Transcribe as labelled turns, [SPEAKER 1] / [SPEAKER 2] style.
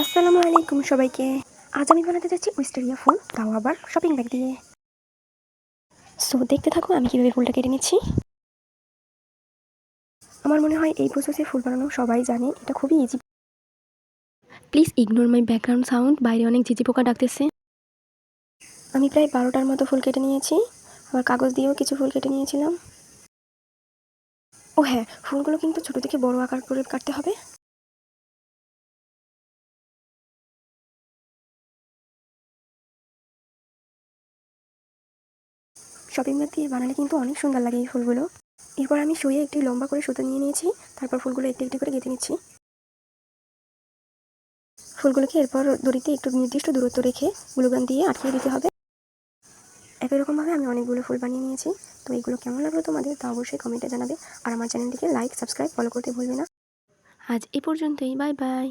[SPEAKER 1] আসসালামু আলাইকুম সবাইকে। আজ আমি বানাতে যাচ্ছি উইস্টেরিয়া ফুল, তাও আবার শপিং ব্যাগ দিয়ে। সো দেখতে থাকো আমি কীভাবে ফুলটা কেটে নিচ্ছি। আমার মনে হয় এই প্রসেসে ফুল বানানো সবাই জানে, এটা খুবই easy. Please ignore my background sound, বাইরে অনেক ঝিঝি পোকা ডাকতেছে। আমি প্রায় 12টার মতো ফুল কেটে নিয়েছি, আবার কাগজ দিয়েও কিছু ফুল কেটে নিয়েছিলাম। ও হ্যাঁ, ফুলগুলো কিন্তু ছোটো থেকে বড় আকার করে কাটতে হবে। শপিং ব্যাগ দিয়ে বানালে কিন্তু অনেক সুন্দর লাগে এই ফুলগুলো। এরপর আমি শুয়ে একটি লম্বা করে সুতো নিয়ে নিয়েছি, তারপর ফুলগুলো একটি একটি করে গেঁথে নিচ্ছি। ফুলগুলোকে এরপর দড়িতে একটু নির্দিষ্ট দূরত্ব রেখে গ্লুগান দিয়ে আটকিয়ে দিতে হবে। একই রকমভাবে আমি অনেকগুলো ফুল বানিয়ে নিয়েছি। তো এইগুলো কেমন লাগলো তোমাদের তা অবশ্যই কমেন্টে জানাবে। আর আমার চ্যানেলটিকে লাইক, সাবস্ক্রাইব, ফলো করতে ভুলবে না। আজ এই পর্যন্তই, বাই বাই।